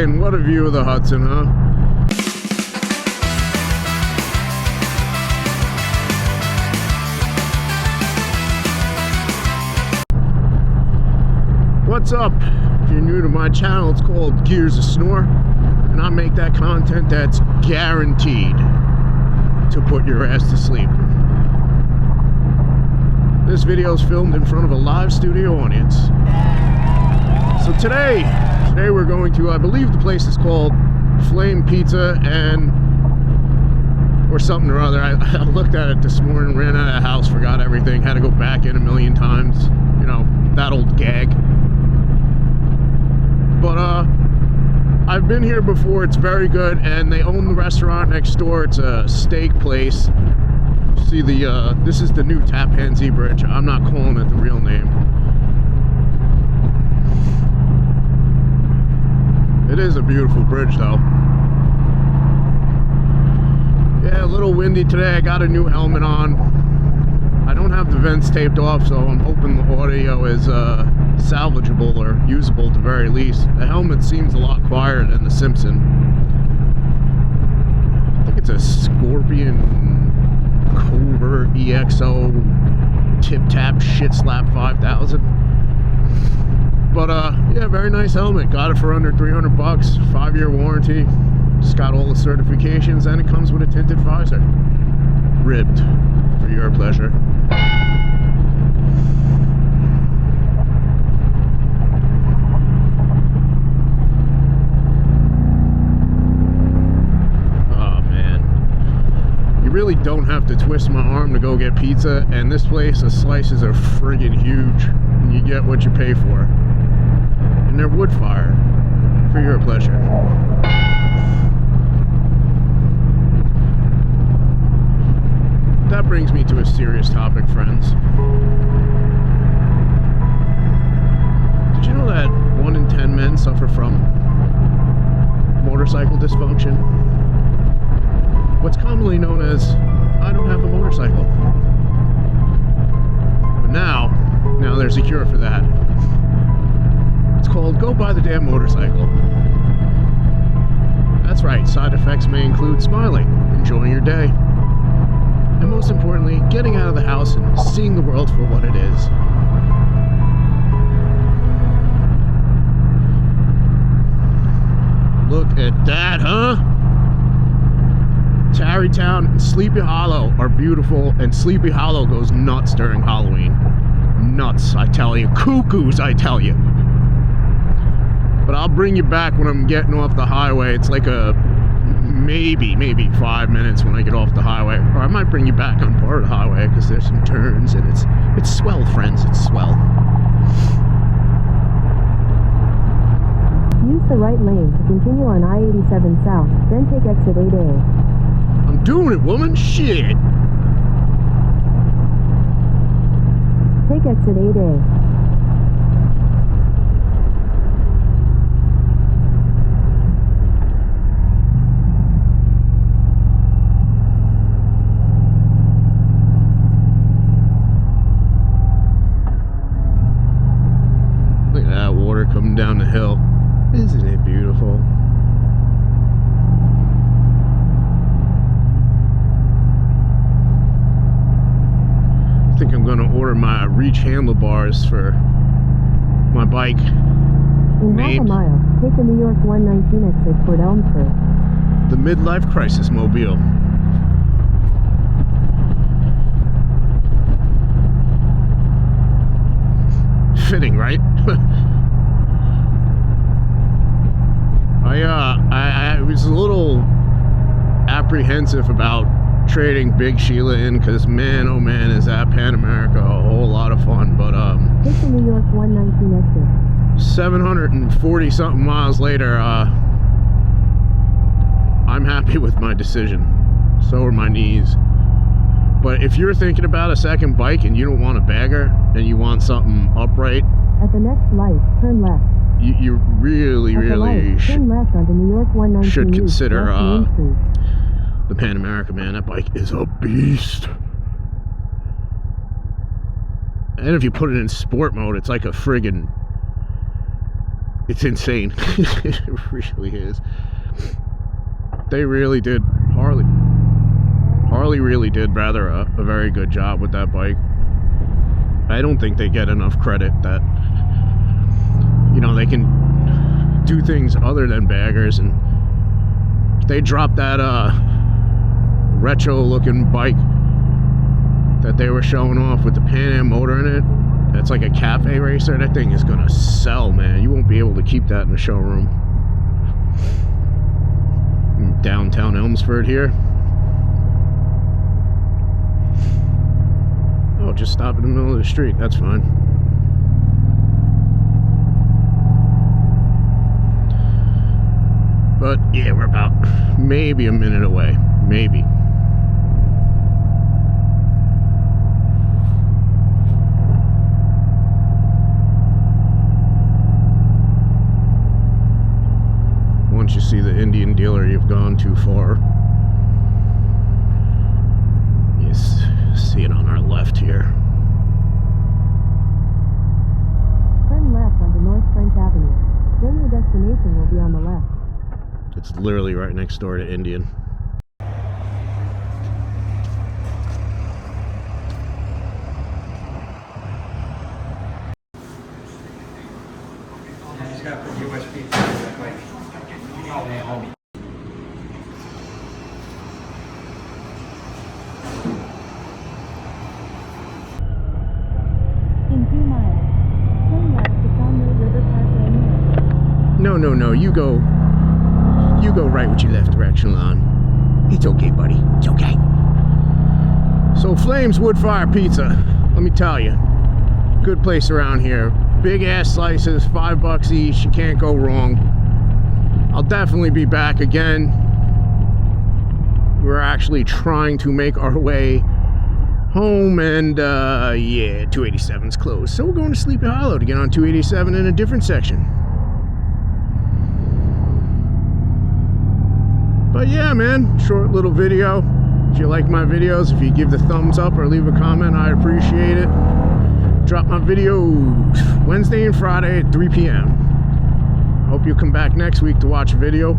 And what a view of the Hudson, huh? What's up? If you're new to my channel, it's called Gears of Snore, and I make that content that's guaranteed to put your ass to sleep. This video is filmed in front of a live studio audience. So today we're going to, I believe the place is called Flame Pizza or something or other. I looked at it this morning, ran out of the house, forgot everything, had to go back in a million times. You know, that old gag. But I've been here before. It's very good, and they own the restaurant next door. It's a steak place. See this is the new Tappan Zee Bridge. I'm not calling it the real name. It is a beautiful bridge though. Yeah, a little windy today. I got a new helmet on. I don't have the vents taped off, so I'm hoping the audio is salvageable or usable at the very least. The helmet seems a lot quieter than the Simpson. I think it's a Scorpion Covert EXO Tip Tap Shit Slap 5000. But yeah, very nice helmet. Got it for under 300 bucks. 5-year warranty. Just got all the certifications, and it comes with a tinted visor. Ribbed for your pleasure. Really don't have to twist my arm to go get pizza, and this place, the slices are friggin' huge, and you get what you pay for. And they're wood fired for your pleasure. That brings me to a serious topic, friends. Did you know that 1 in 10 men suffer from motorcycle dysfunction? What's commonly known as, I don't have a motorcycle. But now there's a cure for that. It's called Go Buy the Damn Motorcycle. That's right, side effects may include smiling, enjoying your day, and most importantly, getting out of the house and seeing the world for what it is. Look at that, huh? Tarrytown and Sleepy Hollow are beautiful, and Sleepy Hollow goes nuts during Halloween. Nuts, I tell you. Cuckoos, I tell you. But I'll bring you back when I'm getting off the highway. It's like a maybe 5 minutes when I get off the highway. Or I might bring you back on part of the highway because there's some turns, and it's swell, friends. It's swell. Use the right lane to continue on I-87 South, then take exit 8A. I'm doing it, woman. Shit. Take exit 8A. Look at that water coming down the hill. Isn't it beautiful? I think I'm gonna order my reach handlebars for my bike. In half a mile, take the New York 119 exit toward Elmsford. The midlife crisis mobile. Fitting, right? I was a little apprehensive about trading Big Sheila in, because man, oh man, is that Pan America a whole lot of fun. But take the New York 119 exit. 740 something miles later, I'm happy with my decision. So are my knees. But if you're thinking about a second bike and you don't want a bagger and you want something upright, at the next light, turn left. You really turn left onto New York 119 should consider the Pan America, man. That bike is a beast. And if you put it in sport mode, it's like a friggin'... It's insane. It really is. They really did. Harley really did rather a very good job with that bike. I don't think they get enough credit that, you know, they can do things other than baggers. And they dropped that retro looking bike that they were showing off with the Pan Am motor in it. That's like a cafe racer. That thing is gonna sell, man. You won't be able to keep that in the showroom. Downtown Elmsford here. Oh, just stop in the middle of the street. That's fine. But yeah, we're about maybe a minute away. Maybe. Once you see the Indian dealer, you've gone too far. Yes, see it on our left here. Turn left onto North French Avenue. Then your destination will be on the left. It's literally right next door to Indian. He's got the USB like home. In 2 miles, turn left to Conway River Parkway North. No, you go right with your left direction on. It's okay, buddy. It's okay. So Flames Wood Fire Pizza, let me tell you, good place around here. Big ass slices, $5 each. You can't go wrong. I'll definitely be back again. We're actually trying to make our way home, and yeah, 287's closed. So we're going to Sleepy Hollow to get on 287 in a different section. But yeah, man, short little video. If you like my videos, if you give the thumbs up or leave a comment, I appreciate it. Drop my videos Wednesday and Friday at 3 p.m. Hope you come back next week to watch a video.